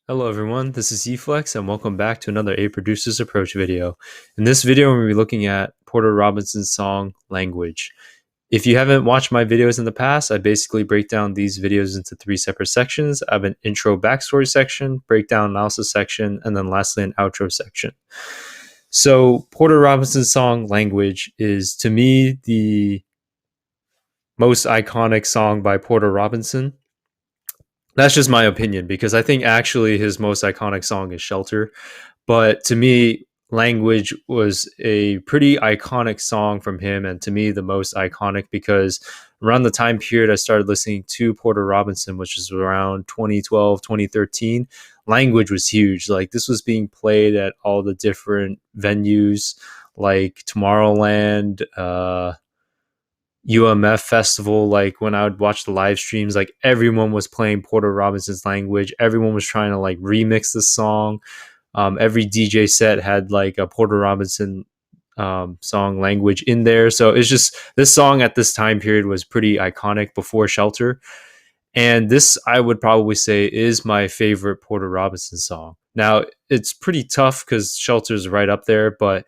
Hello everyone, this is eFlex and welcome back to another A Producer's Approach video. In this video, we're going to be looking at Porter Robinson's song, Language. If you haven't watched my videos in the past, I basically break down these videos into three separate sections. I have an intro backstory section, breakdown analysis section, and then lastly an outro section. So Porter Robinson's song, Language, is to me the most iconic song by Porter Robinson. That's just my opinion because I think actually his most iconic song is Shelter. But to me, Language was a pretty iconic song from him. And to me, the most iconic because around the time period I started listening to Porter Robinson, which is around 2012, 2013, Language was huge. Like this was being played at all the different venues like Tomorrowland, UMF festival. Like when I would watch the live streams, like everyone was playing Porter Robinson's Language. Everyone was trying to like remix the song. Every DJ set had like a Porter Robinson song, Language, in there. So it's just this song at this time period was pretty iconic before Shelter. And this, I would probably say, is my favorite Porter Robinson song. Now, it's pretty tough because Shelter's right up there, but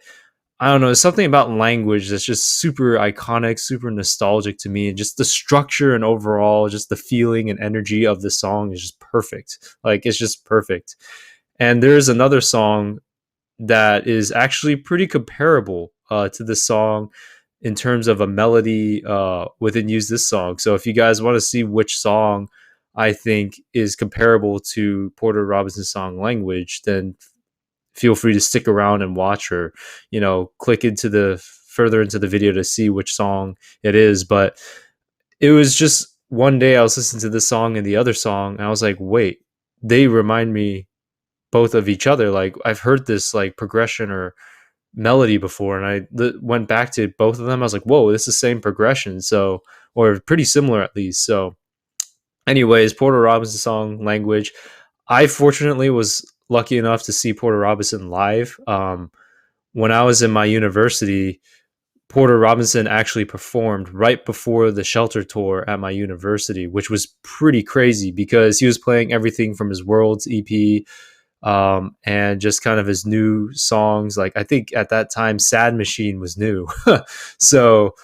I don't know, there's something about Language that's just super iconic, super nostalgic to me. And just the structure and overall, just the feeling and energy of the song is just perfect. Like, it's just perfect. And there's another song that is actually pretty comparable to this song in terms of a melody within Use This Song. So if you guys want to see which song I think is comparable to Porter Robinson's song Language, then feel free to stick around and watch, or click into the further into the video to see which song it is. But it was just one day I was listening to this song and the other song and I was like, wait, they remind me both of each other. Like I've heard this like progression or melody before, and I went back to both of them. I was like, whoa, this is the same progression, so, or pretty similar at least. So anyways, Porter Robinson's song Language. I fortunately was lucky enough to see Porter Robinson live. When I was in my university, Porter Robinson actually performed right before the Shelter tour at my university, which was pretty crazy because he was playing everything from his Worlds EP, and just kind of his new songs. Like I think at that time, Sad Machine was new. So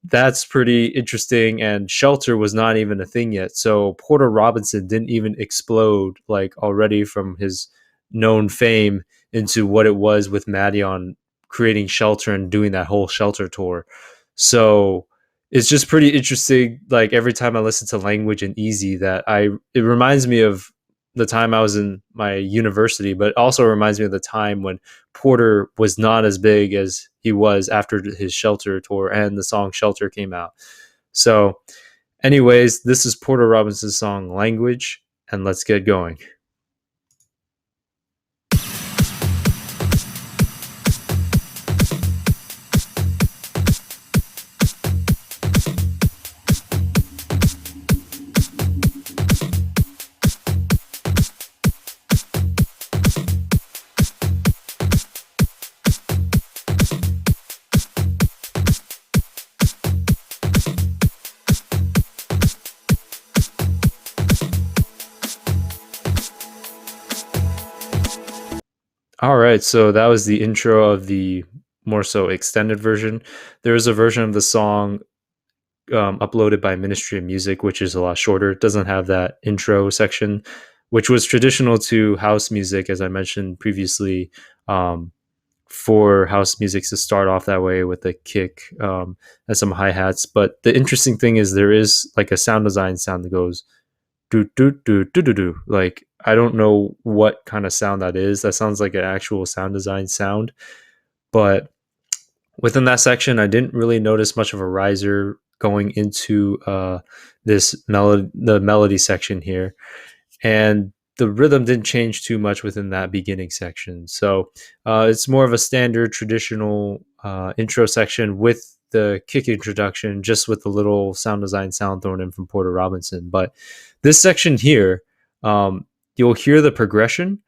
that's pretty interesting. And Shelter was not even a thing yet. So Porter Robinson didn't even explode like already from his known fame into what it was with Maddie on creating Shelter and doing that whole Shelter tour. So it's just pretty interesting. Like every time I listen to Language and Easy, it reminds me of the time I was in my university, but it also reminds me of the time when Porter was not as big as he was after his Shelter tour and the song Shelter came out. So anyways, this is Porter Robinson's song Language, and let's get going. All right, so that was the intro of the more so extended version. There is a version of the song uploaded by Ministry of Music, which is a lot shorter. It doesn't have that intro section, which was traditional to house music, as I mentioned previously, for house music to start off that way with a kick and some hi-hats. But the interesting thing is there is like a sound design sound that goes do do do do do do. Like I don't know what kind of sound that is. That sounds like an actual sound design sound. But within that section, I didn't really notice much of a riser going into the melody section here, and the rhythm didn't change too much within that beginning section. So it's more of a standard traditional intro section with the kick introduction, just with the little sound design sound thrown in from Porter Robinson. But this section here, you'll hear the progression,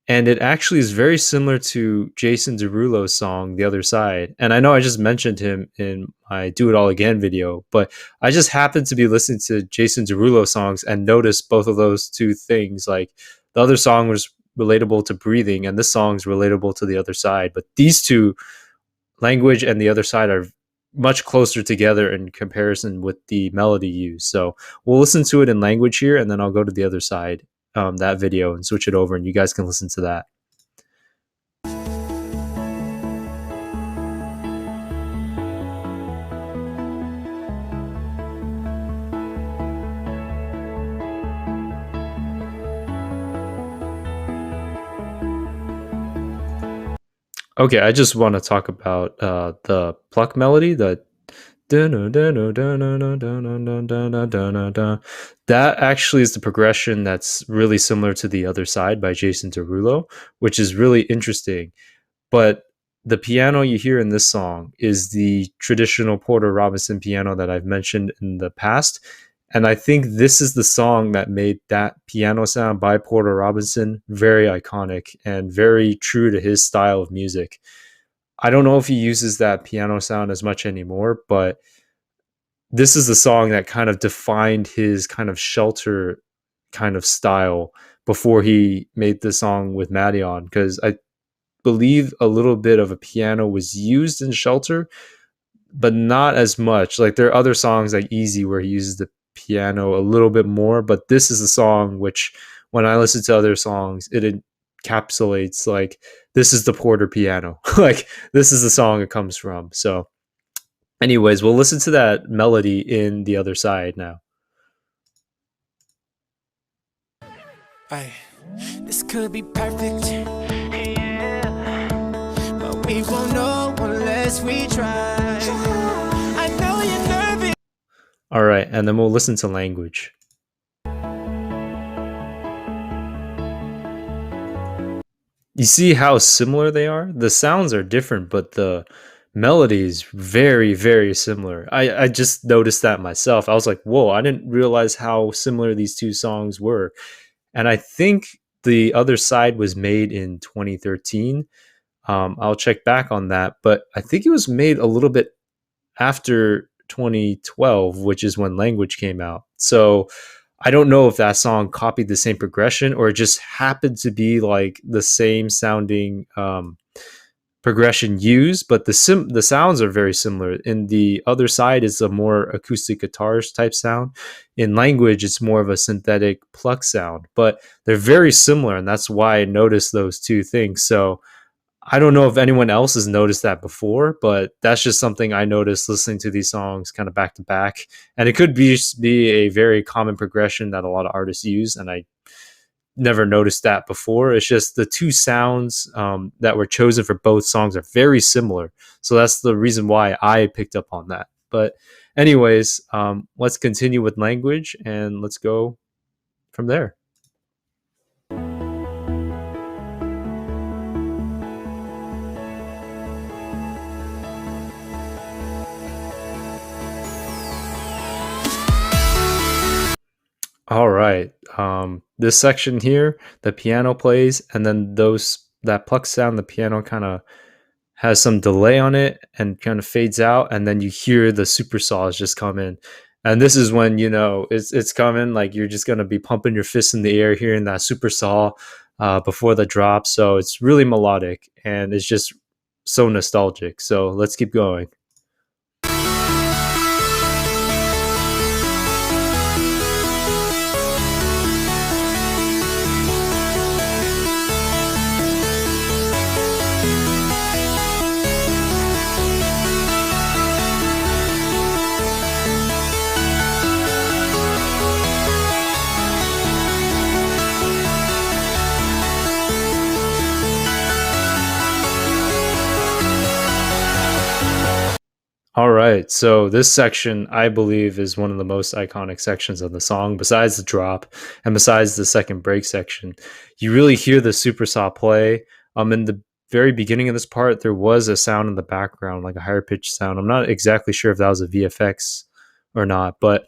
and it actually is very similar to Jason Derulo's song, The Other Side. And I know I just mentioned him in my Do It All Again video, but I just happened to be listening to Jason Derulo songs and noticed both of those two things. Like the other song was relatable to breathing, and this song's relatable to the other side. But these two, language and the other side, are much closer together in comparison with the melody used. So we'll listen to it in language here, and then I'll go to the other side, that video, and switch it over, and you guys can listen to that. Okay, I just want to talk about the pluck melody, the that actually is the progression that's really similar to The Other Side by Jason Derulo, which is really interesting. But the piano you hear in this song is the traditional Porter Robinson piano that I've mentioned in the past. And I think this is the song that made that piano sound by Porter Robinson very iconic and very true to his style of music. I don't know if he uses that piano sound as much anymore, but this is the song that kind of defined his kind of shelter kind of style before he made the song with Maddie on. Because I believe a little bit of a piano was used in Shelter, but not as much. Like there are other songs like Easy where he uses the piano a little bit more, but this is a song which, when I listen to other songs, it encapsulates like this is the Porter piano. Like this is the song it comes from. So, anyways, we'll listen to that melody in The Other Side now. Hey, this could be perfect, but we won't know unless we try. I know you're nervous. All right, and then we'll listen to language. You see how similar they are? The sounds are different, but the melody is very, very similar. I just noticed that myself. I was like, whoa, I didn't realize how similar these two songs were. And I think The Other Side was made in 2013. I'll check back on that, but I think it was made a little bit after 2012, which is when Language came out. So I don't know if that song copied the same progression or it just happened to be like the same sounding progression used, but the sounds are very similar. In The Other Side, it's a more acoustic guitars type sound. In Language, it's more of a synthetic pluck sound, but they're very similar, and that's why I noticed those two things. So I don't know if anyone else has noticed that before, but that's just something I noticed listening to these songs kind of back to back. And it could be a very common progression that a lot of artists use, and I never noticed that before. It's just the two sounds that were chosen for both songs are very similar. So that's the reason why I picked up on that. But, anyways, let's continue with language and let's go from there. All right. This section here, the piano plays, and then that pluck sound, the piano kind of has some delay on it and kind of fades out, and then you hear the super saws just come in. And this is when you know it's coming. Like you're just gonna be pumping your fists in the air, hearing that super saw before the drop. So it's really melodic and it's just so nostalgic. So let's keep going. All right. So this section, I believe, is one of the most iconic sections of the song, besides the drop and besides the second break section. You really hear the super saw play. In the very beginning of this part, there was a sound in the background, like a higher pitched sound. I'm not exactly sure if that was a VFX or not, but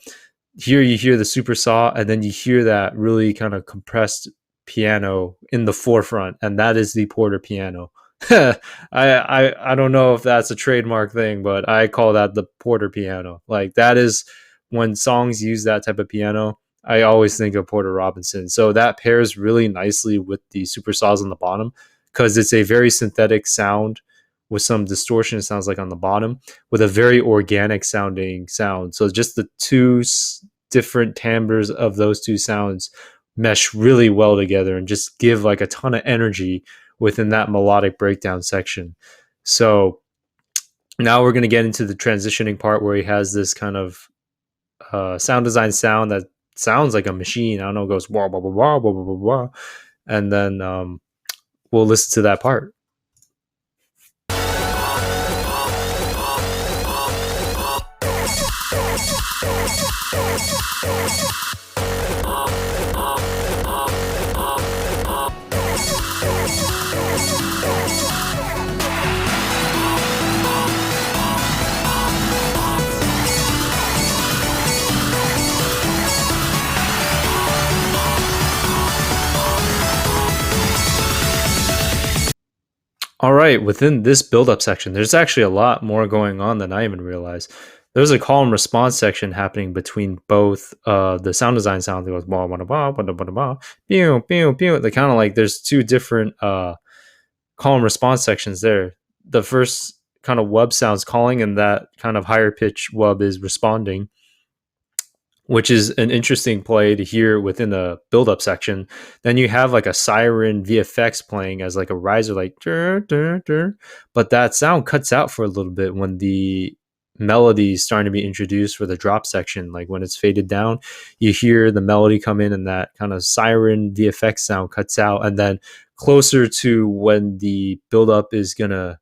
here you hear the super saw, and then you hear that really kind of compressed piano in the forefront, and that is the Porter piano. I don't know if that's a trademark thing, but I call that the Porter piano. Like that is when songs use that type of piano. I always think of Porter Robinson. So that pairs really nicely with the supersaws on the bottom because it's a very synthetic sound with some distortion, it sounds like on the bottom, with a very organic sounding sound. So just the two different timbres of those two sounds mesh really well together and just give like a ton of energy within that melodic breakdown section. So now we're going to get into the transitioning part where he has this kind of sound design sound that sounds like a machine. I don't know, it goes wah, wah, wah, wah, wah, wah, wah, and then we'll listen to that part. All right, within this build-up section, there's actually a lot more going on than I even realized. There's a call and response section happening between both the sound design sound that goes blah blah blah blah blah blah pew pew pew. They kind of like there's two different call and response sections there. The first kind of wub sounds calling, and that kind of higher pitch wub is responding, which is an interesting play to hear within the build-up section. Then you have like a siren VFX playing as like a riser, like dur, dur, dur. But that sound cuts out for a little bit when the melody is starting to be introduced for the drop section. Like when it's faded down, you hear the melody come in and that kind of siren VFX sound cuts out. And then closer to when the build-up is gonna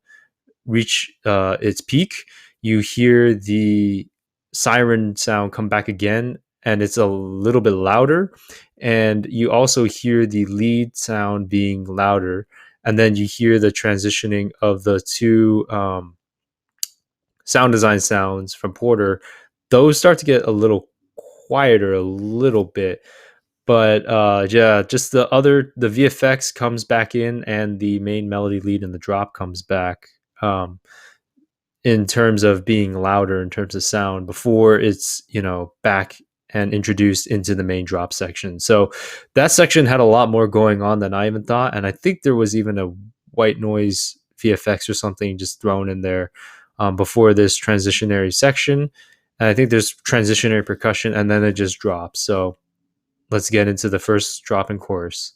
reach its peak, you hear the siren sound come back again, and it's a little bit louder, and you also hear the lead sound being louder, and then you hear the transitioning of the two sound design sounds from Porter. Those start to get a little quieter a little bit, but yeah, just the VFX comes back in, and the main melody lead and the drop comes back in terms of being louder in terms of sound before it's back and introduced into the main drop section. So that section had a lot more going on than I even thought, and I think there was even a white noise VFX or something just thrown in there before this transitionary section. And I think there's transitionary percussion, and then it just drops. So let's get into the first drop in chorus.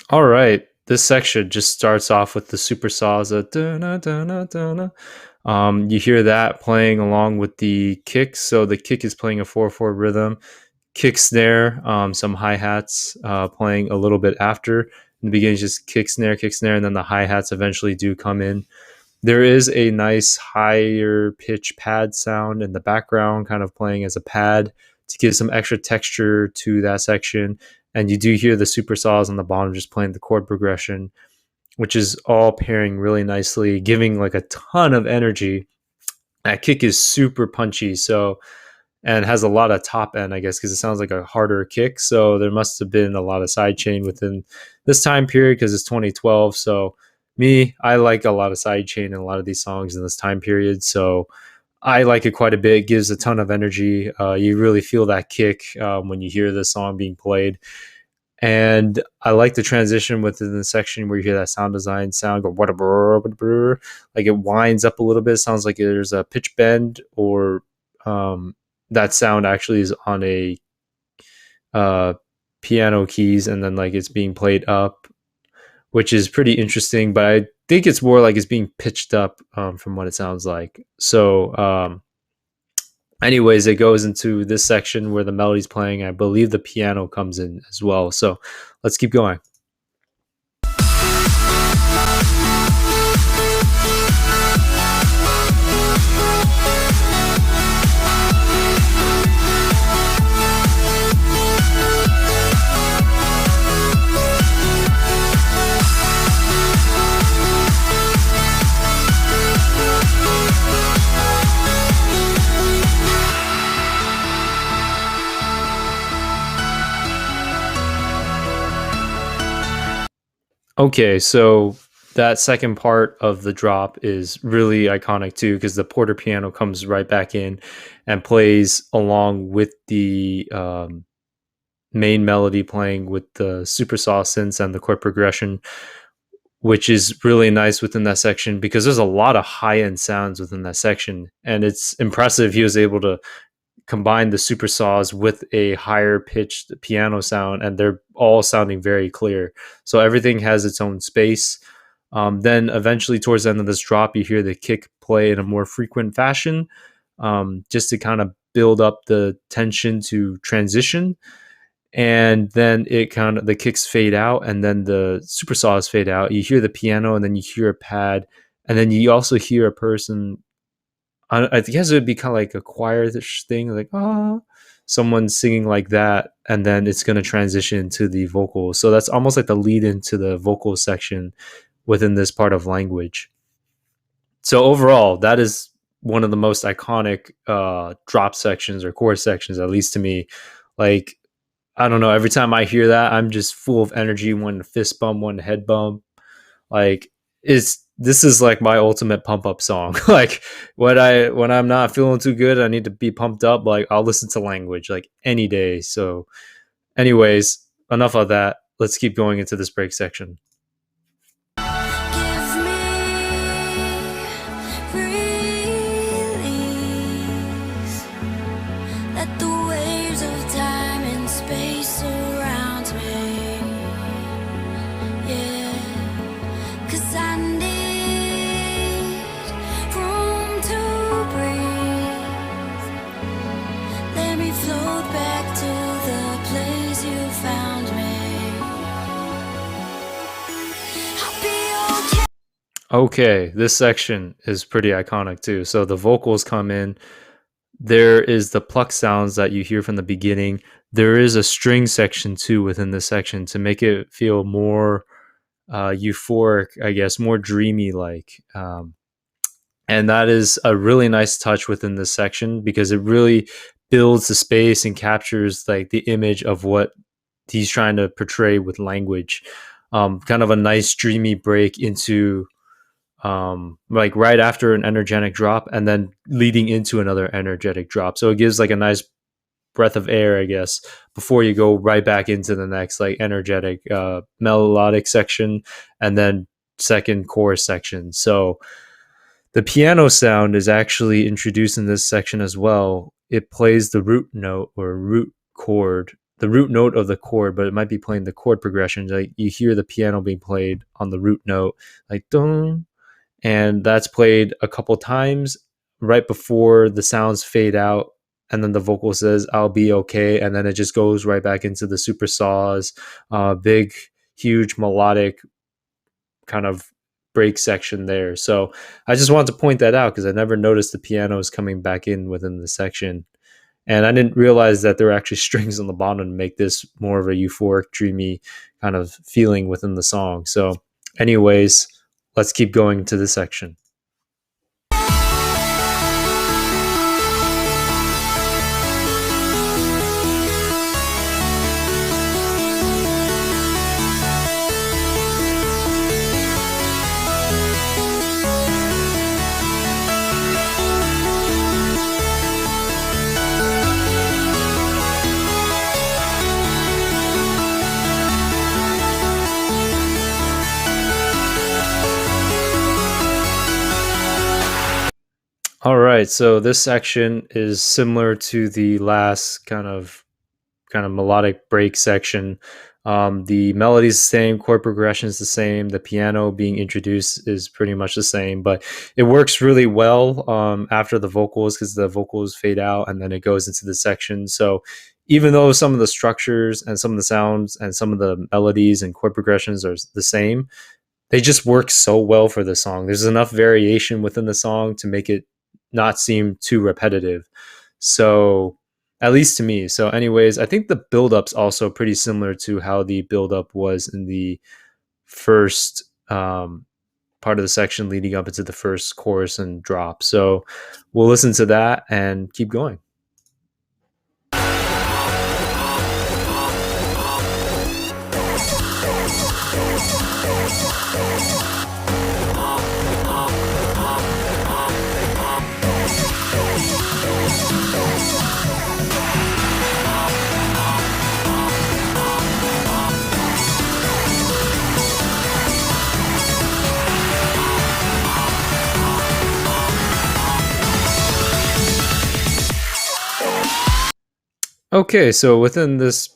All right, this section just starts off with the super saws. You hear that playing along with the kicks. So the kick is playing a 4/4 rhythm, kick snare, some hi-hats playing a little bit after. In the beginning, just kick snare, and then the hi-hats eventually do come in. There is a nice higher pitch pad sound in the background, kind of playing as a pad to give some extra texture to that section. And you do hear the super saws on the bottom just playing the chord progression, which is all pairing really nicely, giving like a ton of energy. That kick is super punchy, and has a lot of top end, I guess, because it sounds like a harder kick. So there must have been a lot of sidechain within this time period because it's 2012. So I like a lot of sidechain in a lot of these songs in this time period. So I like it quite a bit. It gives a ton of energy. You really feel that kick when you hear the song being played. And I like the transition within the section where you hear that sound design sound go whatever, like it winds up a little bit. It sounds like there's a pitch bend, or that sound actually is on a piano keys, and then like it's being played up, which is pretty interesting. But I think it's more like it's being pitched up from what it sounds like. So anyways, it goes into this section where the melody's playing. I believe the piano comes in as well. So let's keep going. Okay, so that second part of the drop is really iconic too because the Porter piano comes right back in and plays along with the main melody playing with the supersaw synths and the chord progression, which is really nice within that section because there's a lot of high end sounds within that section. And it's impressive he was able to combine the super saws with a higher pitched piano sound, and they're all sounding very clear. So everything has its own space. Then eventually, towards the end of this drop, you hear the kick play in a more frequent fashion, just to kind of build up the tension to transition. And then it kind of the kicks fade out, and then the super saws fade out. You hear the piano, and then you hear a pad, and then you also hear a person. I guess it would be kind of like a choir thing, like someone singing like that, and then it's going to transition to the vocals. So that's almost like the lead into the vocal section within this part of language. So overall, that is one of the most iconic drop sections or chord sections, at least to me. Like I don't know, every time I hear that, I'm just full of energy. One fist bump, one head bump. Like it's this is like my ultimate pump up song. Like when I'm not feeling too good, I need to be pumped up. Like I'll listen to language like any day. So, anyways, enough of that. Let's keep going into this break section. Give me release. Let the waves of time and space surround me. Yeah, 'cause I need room to breathe. Let me float back to the place you found me. I'll be okay. Okay, this section is pretty iconic too. So the vocals come in. There is the pluck sounds that you hear from the beginning. There is a string section too within this section to make it feel more euphoric, I guess, more dreamy like. And that is a really nice touch within this section because it really builds the space and captures like the image of what he's trying to portray with language. Kind of a nice dreamy break into like right after an energetic drop and then leading into another energetic drop. So it gives like a nice breath of air, I guess, before you go right back into the next like energetic melodic section and then second chorus section. So the piano sound is actually introduced in this section as well. It plays the root note or root chord, the root note of the chord, but it might be playing the chord progressions. Like you hear the piano being played on the root note, like dun, and that's played a couple times right before the sounds fade out, and then the vocal says "I'll be okay," and then it just goes right back into the super saws, big, huge melodic kind of break section there. So I just wanted to point that out because I never noticed the pianos coming back in within the section. And I didn't realize that there were actually strings on the bottom to make this more of a euphoric, dreamy kind of feeling within the song. So, anyways, let's keep going to this section. All right, so this section is similar to the last kind of melodic break section. The melody is the same, chord progression is the same, the piano being introduced is pretty much the same, but it works really well after the vocals because the vocals fade out and then it goes into the section. So even though some of the structures and some of the sounds and some of the melodies and chord progressions are the same, they just work so well for the song. There's enough variation within the song to make it not seem too repetitive. So, at least to me. So, anyways, I think the build-up's also pretty similar to how the build-up was in the first part of the section leading up into the first chorus and drop. So, we'll listen to that and keep going. Okay, so within this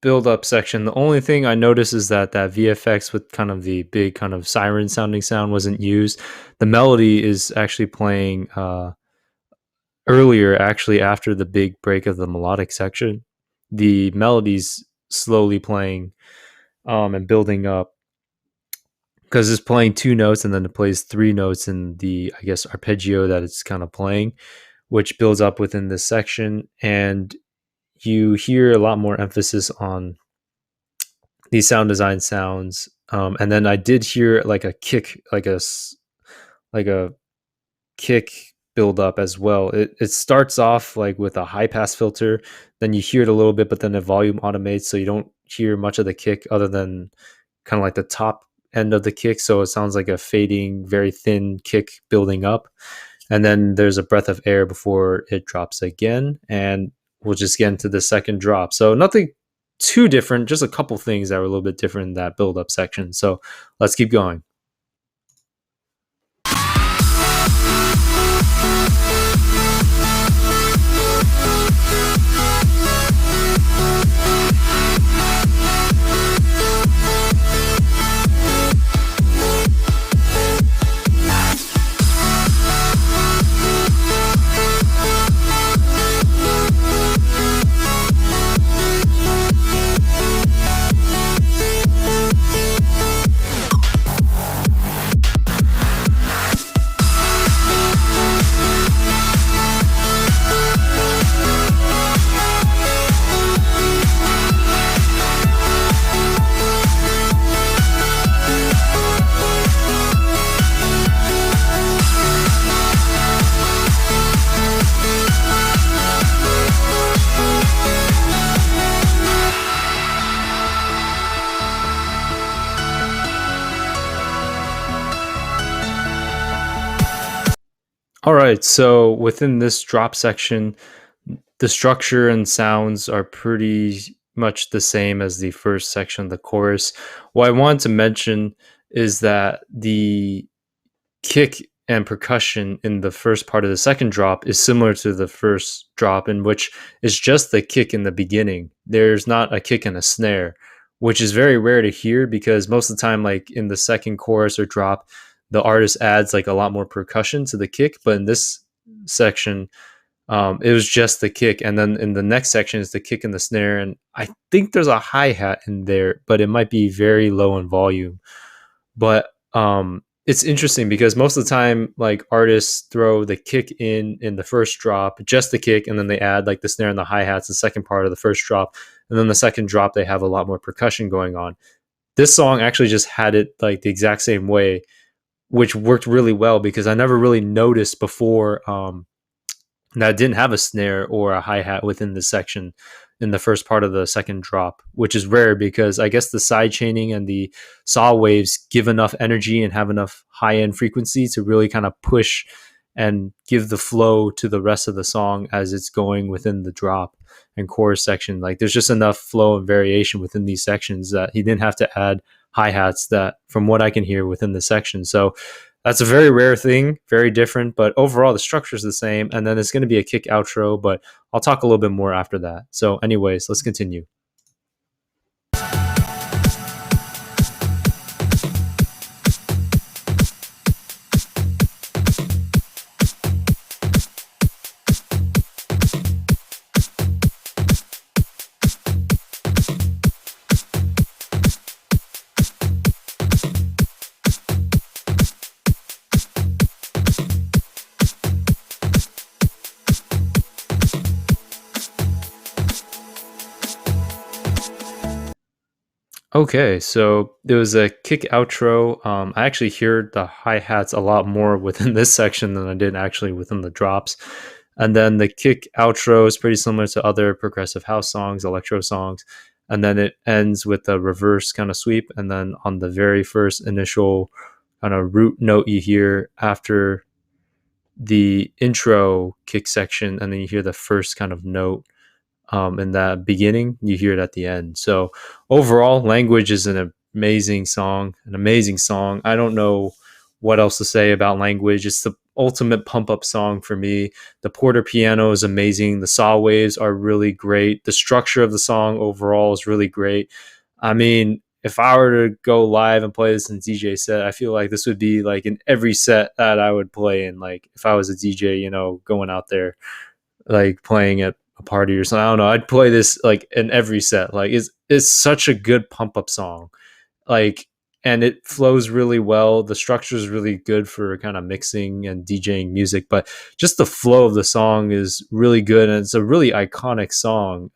build up section, the only thing I noticed is that that VFX with kind of the big kind of siren sounding sound wasn't used. The melody is actually playing earlier, actually after the big break of the melodic section. The melody's slowly playing and building up because it's playing two notes and then it plays three notes in the, I guess, arpeggio that it's kind of playing, which builds up within this section. And you hear a lot more emphasis on these sound design sounds. And then I did hear like a kick, like a kick build up as well. It starts off like with a high pass filter, then you hear it a little bit, but then the volume automates, so you don't hear much of the kick other than kind of like the top end of the kick. So it sounds like a fading, very thin kick building up, and then there's a breath of air before it drops again, and we'll just get into the second drop. So nothing too different, just a couple things that were a little bit different in that build up section. So let's keep going. All right, so within this drop section, the structure and sounds are pretty much the same as the first section, the chorus. What I wanted to mention is that the kick and percussion in the first part of the second drop is similar to the first drop, in which it's just the kick in the beginning. There's not a kick and a snare, which is very rare to hear because most of the time, like in the second chorus or drop, the artist adds like a lot more percussion to the kick. But in this section, it was just the kick, and then in the next section is the kick and the snare, and I think there's a hi hat in there, but it might be very low in volume. But it's interesting because most of the time, like artists throw the kick in the first drop, just the kick, and then they add like the snare and the hi hats the second part of the first drop, and then the second drop they have a lot more percussion going on. This song actually just had it like the exact same way, which worked really well because I never really noticed before that it didn't have a snare or a hi hat within the section in the first part of the second drop, which is rare because I guess the side chaining and the saw waves give enough energy and have enough high end frequency to really kind of push and give the flow to the rest of the song as it's going within the drop and chorus section. Like there's just enough flow and variation within these sections that he didn't have to add hi hats that, from what I can hear, within the section. So that's a very rare thing, very different, but overall the structure is the same. And then it's going to be a kick outro, but I'll talk a little bit more after that. So, anyways, let's continue. Okay, so there was a kick outro. I actually heard the hi hats a lot more within this section than I did actually within the drops. And then the kick outro is pretty similar to other progressive house songs, electro songs. and then it ends with a reverse kind of sweep, and then on the very first initial kind of root note you hear after the intro kick section, and then you hear the first kind of note in that beginning, you hear it at the end. So overall, Language is an amazing song, an amazing song. I don't know what else to say about Language. It's the ultimate pump up song for me. The Porter piano is amazing. The saw waves are really great. The structure of the song overall is really great. I mean, if I were to go live and play this in DJ set, I feel like this would be like in every set that I would play in. Like if I was a DJ, you know, going out there, like playing at a party or something. I don't know. I'd play this like in every set. Like it's such a good pump up song. Like, and it flows really well. The structure is really good for kind of mixing and DJing music, but just the flow of the song is really good, and it's a really iconic song.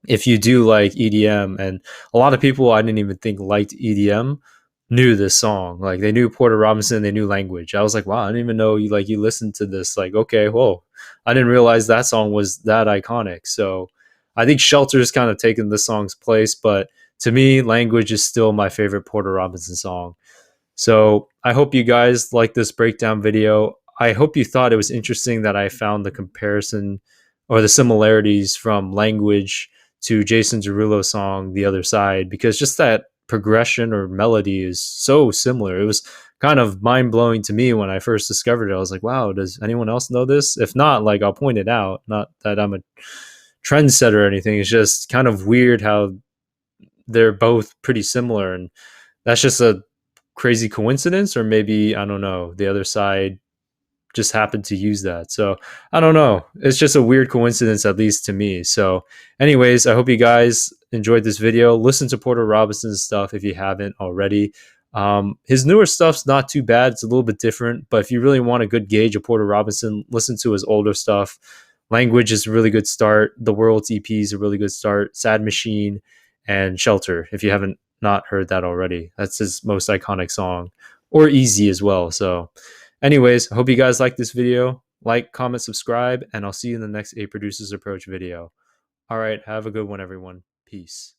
If you do like EDM, and a lot of people I didn't even think liked EDM knew this song. Like they knew Porter Robinson, they knew Language. I was like, wow, I didn't even know you listened to this. Like, okay, whoa, I didn't realize that song was that iconic. So I think Shelter's kind of taken this song's place, but to me, Language is still my favorite Porter Robinson song. So I hope you guys like this breakdown video. I hope you thought it was interesting that I found the comparison or the similarities from Language to Jason Derulo's song The Other Side, because just that progression or melody is so similar. It was kind of mind blowing to me when I first discovered it. I was like, wow, does anyone else know this? If not, like I'll point it out. Not that I'm a trendsetter or anything. It's just kind of weird how they're both pretty similar, and that's just a crazy coincidence, or maybe I don't know. The Other Side just happened to use that. So I don't know. It's just a weird coincidence, at least to me. So anyways, I hope you guys enjoyed this video. Listen to Porter Robinson's stuff if you haven't already. His newer stuff's not too bad. It's a little bit different, but if you really want a good gauge of Porter Robinson, listen to his older stuff. Language is a really good start. The World's EP is a really good start. Sad Machine and Shelter, if you haven't not heard that already. That's his most iconic song, or Easy as well. So anyways, I hope you guys like this video. Like, comment, subscribe, and I'll see you in the next A Producer's Approach video. All right, have a good one, everyone. Peace.